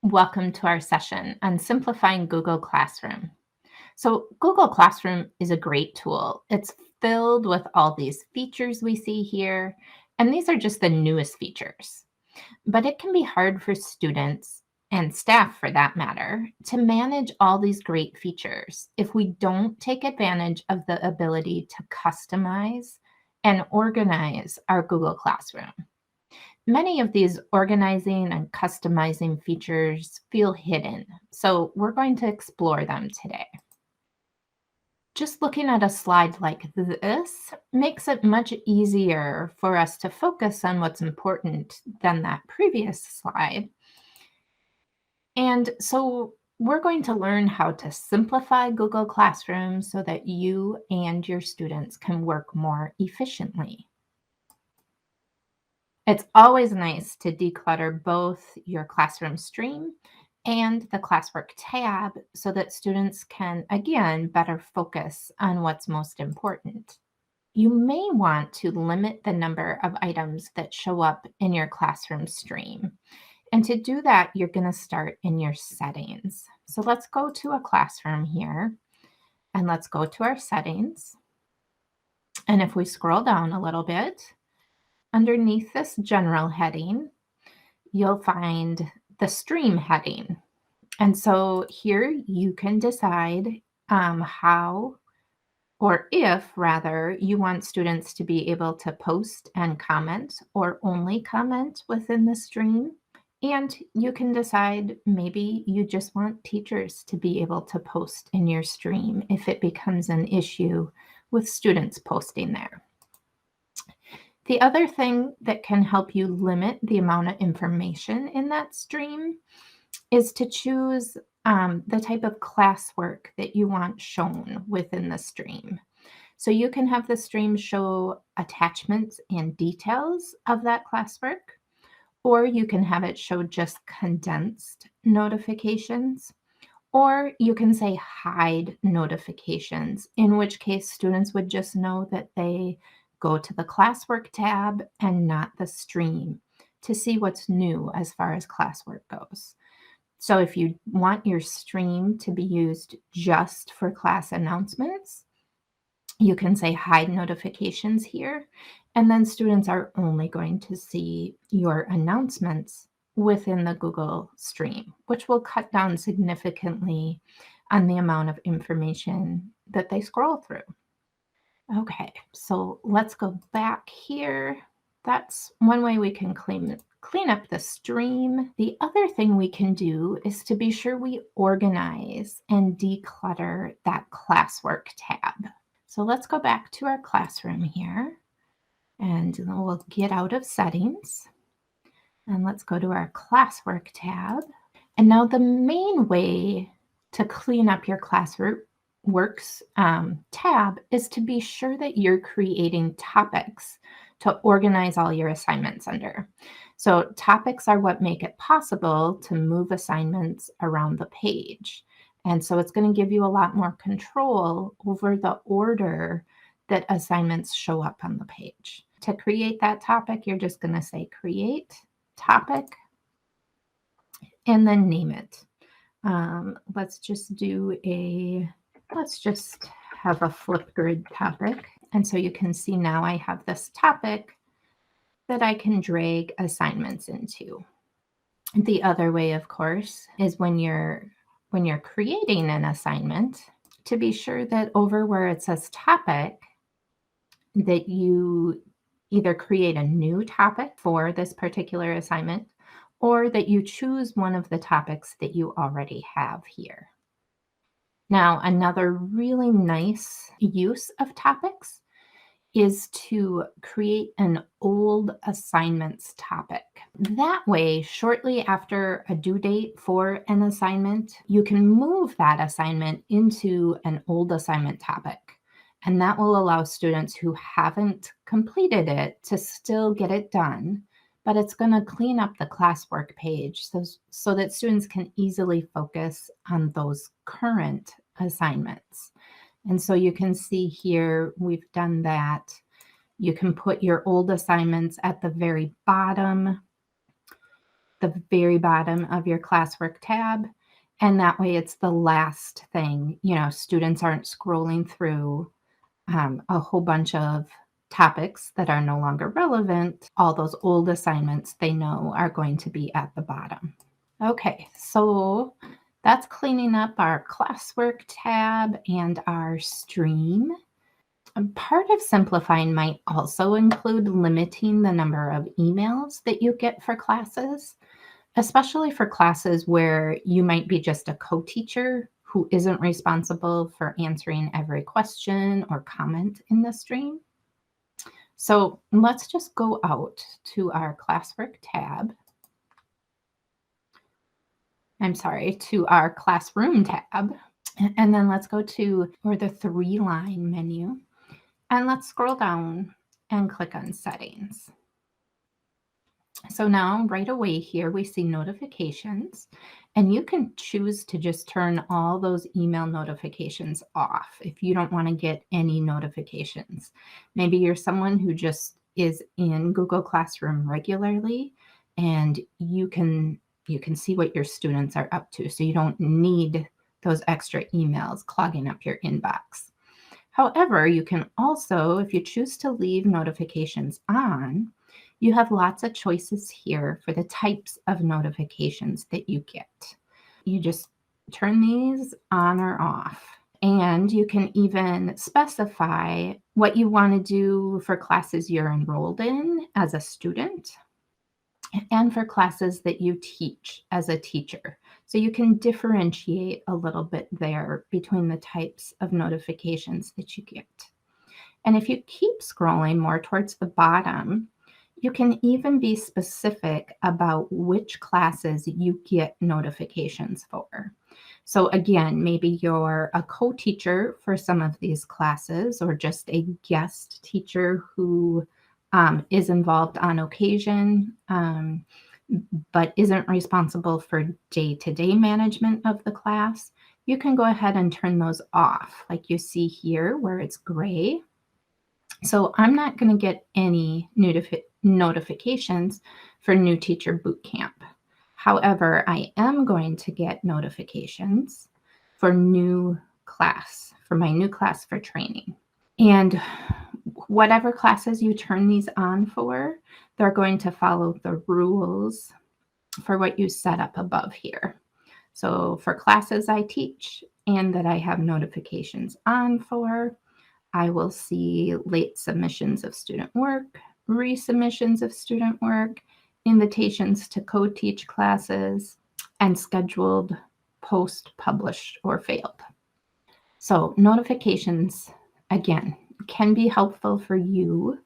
Welcome to our session on simplifying Google Classroom. So, Google Classroom is a great tool. It's filled with all these features we see here, and these are just the newest features. But it can be hard for students and staff, for that matter, to manage all these great features if we don't take advantage of the ability to customize and organize our Google Classroom. Many of these organizing and customizing features feel hidden, so we're going to explore them today. Just looking at a slide like this makes it much easier for us to focus on what's important than that previous slide. And so we're going to learn how to simplify Google Classroom so that you and your students can work more efficiently. It's always nice to declutter both your classroom stream and the classwork tab so that students can, again, better focus on what's most important. You may want to limit the number of items that show up in your classroom stream. And to do that, you're going to start in your settings. So let's go to a classroom here and let's go to our settings. And if we scroll down a little bit, underneath this general heading, you'll find the stream heading. And so here you can decide how, or if rather, you want students to be able to post and comment or only comment within the stream. And you can decide maybe you just want teachers to be able to post in your stream if it becomes an issue with students posting there. The other thing that can help you limit the amount of information in that stream is to choose the type of classwork that you want shown within the stream. So you can have the stream show attachments and details of that classwork, or you can have it show just condensed notifications, or you can say hide notifications, in which case students would just know that they go to the classwork tab and not the stream to see what's new as far as classwork goes. So if you want your stream to be used just for class announcements, you can say hide notifications here, and then students are only going to see your announcements within the Google Stream, which will cut down significantly on the amount of information that they scroll through. Okay, so let's go back here. That's one way we can clean up the stream. The other thing we can do is to be sure we organize and declutter that classwork tab. So let's go back to our classroom here, and we'll get out of settings. And let's go to our classwork tab. And now the main way to clean up your classwork tab is to be sure that you're creating topics to organize all your assignments under. So topics are what make it possible to move assignments around the page. And so it's going to give you a lot more control over the order that assignments show up on the page. To create that topic, you're just going to say create topic and then name it. Let's just have a Flipgrid topic. And so you can see now I have this topic that I can drag assignments into. The other way, of course, is when you're creating an assignment, to be sure that over where it says topic, that you either create a new topic for this particular assignment, or that you choose one of the topics that you already have here. Now, another really nice use of topics is to create an old assignments topic. That way, shortly after a due date for an assignment, you can move that assignment into an old assignment topic. And that will allow students who haven't completed it to still get it done, but it's going to clean up the classwork page so that students can easily focus on those current assignments. And so you can see here, we've done that. You can put your old assignments at the very bottom. the very bottom of your classwork tab. And that way it's the last thing, students aren't scrolling through a whole bunch of topics that are no longer relevant. All those old assignments they know are going to be at the bottom. Okay, so that's cleaning up our classwork tab and our stream. Part of simplifying might also include limiting the number of emails that you get for classes, especially for classes where you might be just a co-teacher who isn't responsible for answering every question or comment in the stream. So let's just go out to our classwork tab. To our classroom tab. And then let's go to the 3-line menu. And let's scroll down and click on settings. So now right away here, we see notifications, and you can choose to just turn all those email notifications off if you don't want to get any notifications. Maybe you're someone who just is in Google Classroom regularly, and you can see what your students are up to. So you don't need those extra emails clogging up your inbox. However, you can also, if you choose to leave notifications on, you have lots of choices here for the types of notifications that you get. You just turn these on or off. And you can even specify what you want to do for classes you're enrolled in as a student and for classes that you teach as a teacher. So you can differentiate a little bit there between the types of notifications that you get. And if you keep scrolling more towards the bottom, you can even be specific about which classes you get notifications for. So again, maybe you're a co-teacher for some of these classes, or just a guest teacher who is involved on occasion, but isn't responsible for day-to-day management of the class. You can go ahead and turn those off, like you see here where it's gray. So I'm not going to get any notifications for New Teacher Boot Camp. However, I am going to get notifications for my new class for training. And whatever classes you turn these on for, they're going to follow the rules for what you set up above here. So for classes I teach and that I have notifications on for, I will see late submissions of student work, resubmissions of student work, invitations to co-teach classes, and scheduled post published or failed. So notifications, again, can be helpful for you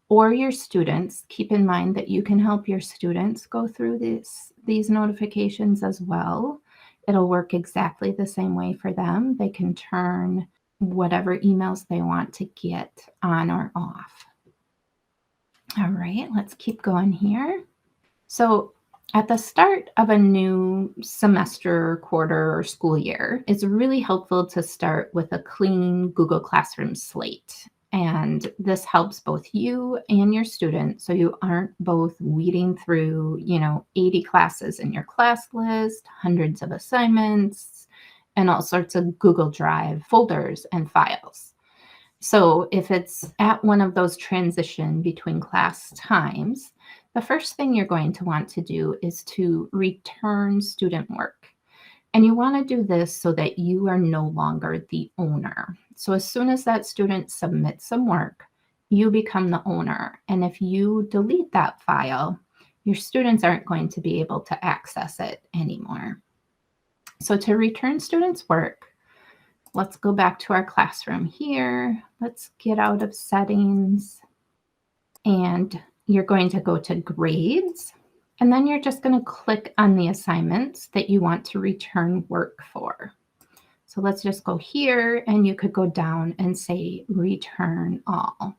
or your students. Keep in mind that you can help your students go through these notifications as well. It'll work exactly the same way for them. They can turn whatever emails they want to get on or off. All right, let's keep going here. So at the start of a new semester, quarter, or school year, it's really helpful to start with a clean Google Classroom slate. And this helps both you and your student, so you aren't both weeding through, 80 classes in your class list, hundreds of assignments, and all sorts of Google Drive folders and files. So if it's at one of those transition between class times, the first thing you're going to want to do is to return student work. And you want to do this so that you are no longer the owner. So as soon as that student submits some work, you become the owner. And if you delete that file, your students aren't going to be able to access it anymore. So to return students' work, let's go back to our classroom here. Let's get out of settings. And you're going to go to grades. And then you're just going to click on the assignments that you want to return work for. So let's just go here, and you could go down and say return all.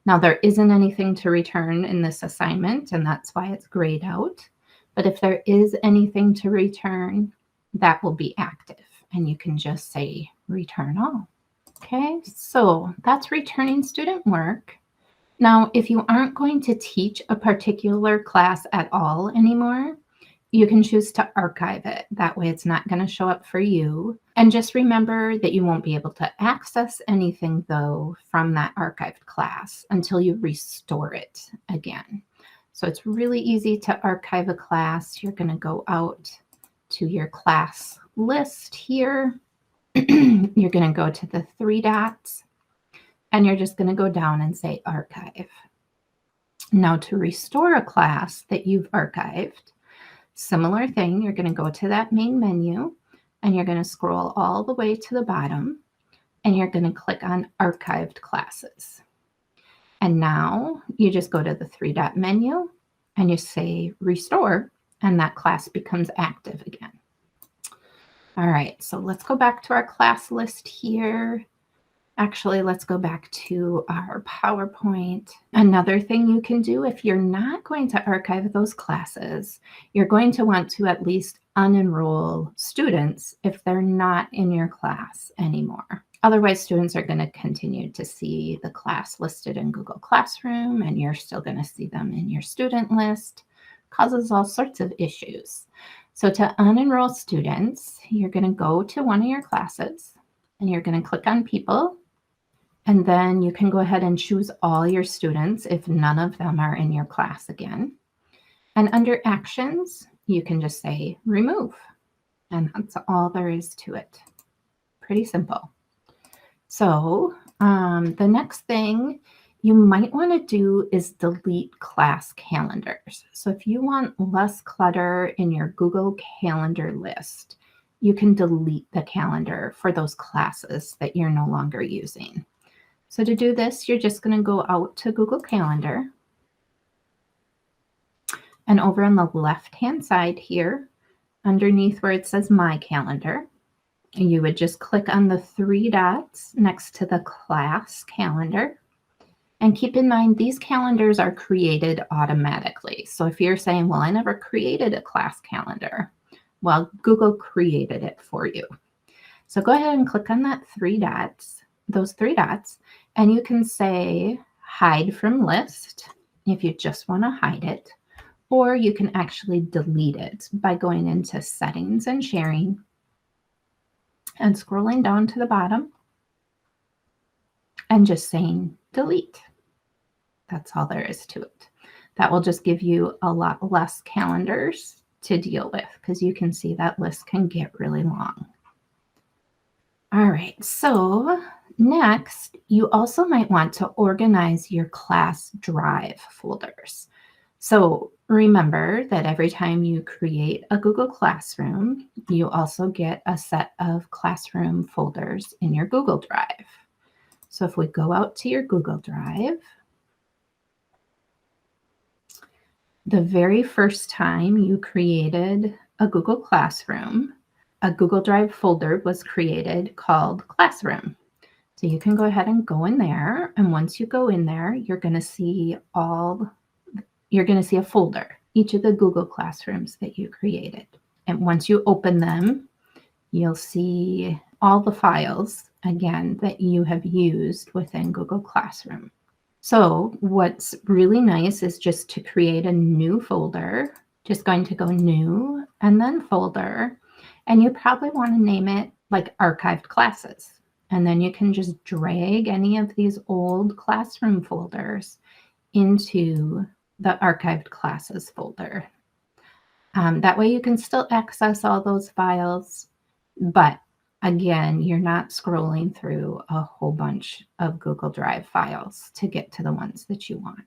Now there isn't anything to return in this assignment, and that's why it's grayed out. But if there is anything to return, that will be active, and you can just say return all. Okay, so that's returning student work. Now, if you aren't going to teach a particular class at all anymore, You can choose to archive it. That way it's not going to show up for you. And just remember that you won't be able to access anything, though, from that archived class until you restore it again. So it's really easy to archive a class. You're going to go out to your class list here. You're going to go to the three dots, and you're just going to go down and say archive. Now, to restore a class that you've archived, similar thing, you're going to go to that main menu, and you're going to scroll all the way to the bottom, and you're going to click on archived classes. And now you just go to the three-dot menu, and you say restore, and that class becomes active again. All right, so let's go back to our class list here. Actually, let's go back to our PowerPoint. Another thing you can do if you're not going to archive those classes, you're going to want to at least unenroll students if they're not in your class anymore. Otherwise, students are going to continue to see the class listed in Google Classroom, and you're still going to see them in your student list. Causes all sorts of issues. So to unenroll students, you're going to go to one of your classes, and you're going to click on People. And then you can go ahead and choose all your students if none of them are in your class again. And under Actions, you can just say Remove. And that's all there is to it. Pretty simple. So the next thing you might want to do is delete class calendars. So if you want less clutter in your Google Calendar list, you can delete the calendar for those classes that you're no longer using. So to do this, you're just going to go out to Google Calendar. And over on the left-hand side here, underneath where it says My Calendar, you would just click on the three dots next to the class calendar. And keep in mind, these calendars are created automatically. So if you're saying, well, I never created a class calendar, well, Google created it for you. So go ahead and click on those three dots, and you can say hide from list if you just want to hide it, or you can actually delete it by going into settings and sharing and scrolling down to the bottom and just saying delete. That's all there is to it. That will just give you a lot less calendars to deal with, because you can see that list can get really long. All right, so next, you also might want to organize your class drive folders. So remember that every time you create a Google Classroom, you also get a set of classroom folders in your Google Drive. So if we go out to your Google Drive, the very first time you created a Google Classroom, a Google Drive folder was created called Classroom. So you can go ahead and go in there. And once you go in there, you're going to see a folder, each of the Google Classrooms that you created. And once you open them, you'll see all the files, again, that you have used within Google Classroom. So what's really nice is just to create a new folder, just going to go New and then Folder. And you probably want to name it like Archived Classes. And then you can just drag any of these old classroom folders into the Archived Classes folder. That way you can still access all those files, but again, you're not scrolling through a whole bunch of Google Drive files to get to the ones that you want.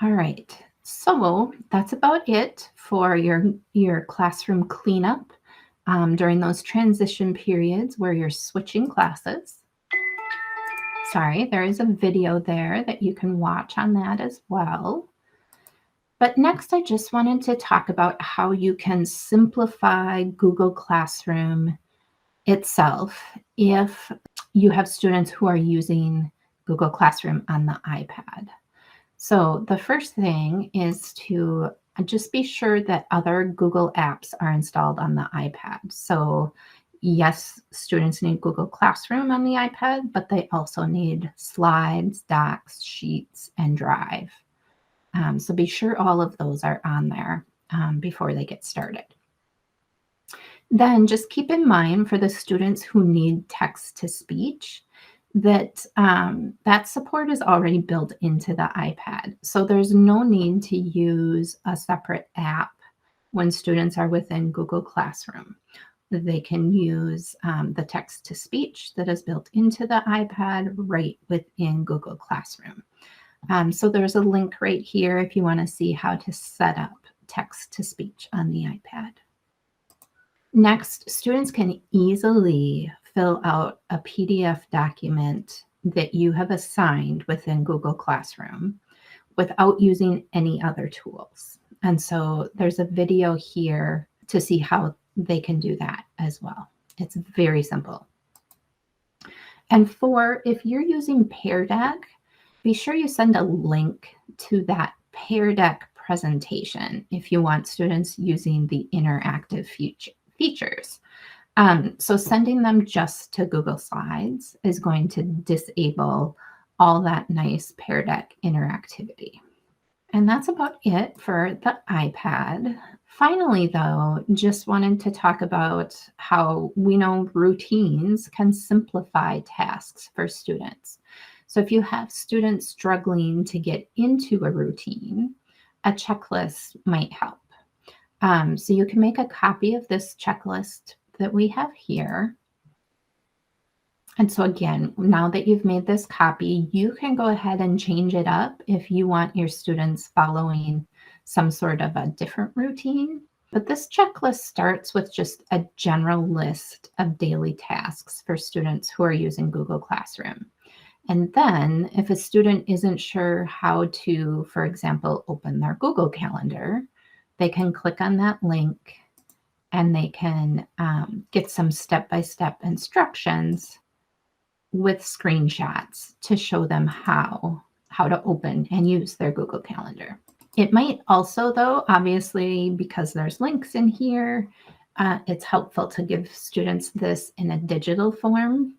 All right, so that's about it for your classroom cleanup during those transition periods where you're switching classes. Sorry, there is a video there that you can watch on that as well. But next, I just wanted to talk about how you can simplify Google Classroom itself if you have students who are using Google Classroom on the iPad. So the first thing is to just be sure that other Google apps are installed on the iPad. So yes, students need Google Classroom on the iPad, but they also need Slides, Docs, Sheets, and Drive. So be sure all of those are on there. before they get started. Then just keep in mind for the students who need text to speech that that support is already built into the iPad. So there's no need to use a separate app when students are within Google Classroom. They can use the text to speech that is built into the iPad right within Google Classroom. So there's a link right here if you want to see how to set up text to speech on the iPad. Next, students can easily fill out a PDF document that you have assigned within Google Classroom without using any other tools. And so there's a video here to see how they can do that as well. It's very simple. And if you're using Pear Deck, be sure you send a link to that Pear Deck presentation if you want students using the interactive features. So sending them just to Google Slides is going to disable all that nice Pear Deck interactivity. And that's about it for the iPad. Finally, though, just wanted to talk about how we know routines can simplify tasks for students. So if you have students struggling to get into a routine, a checklist might help. So you can make a copy of this checklist that we have here. And so again, now that you've made this copy, you can go ahead and change it up if you want your students following some sort of a different routine. But this checklist starts with just a general list of daily tasks for students who are using Google Classroom. And then if a student isn't sure how to, for example, open their Google Calendar, they can click on that link and they can get some step-by-step instructions with screenshots to show them how to open and use their Google Calendar. It might also, though, obviously, because there's links in here, it's helpful to give students this in a digital form.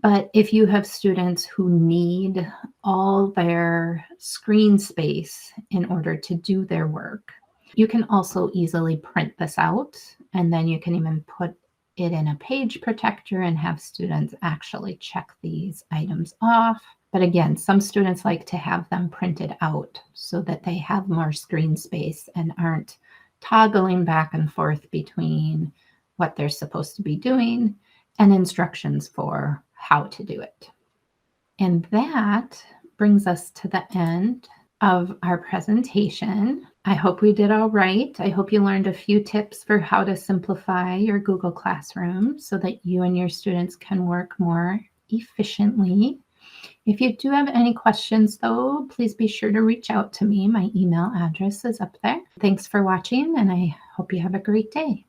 But if you have students who need all their screen space in order to do their work, you can also easily print this out, and then you can even put it in a page protector and have students actually check these items off. But again, some students like to have them printed out so that they have more screen space and aren't toggling back and forth between what they're supposed to be doing and instructions for how to do it. And that brings us to the end of our presentation. I hope we did all right. I hope you learned a few tips for how to simplify your Google Classroom so that you and your students can work more efficiently. If you do have any questions, though, please be sure to reach out to me. My email address is up there. Thanks for watching, and I hope you have a great day.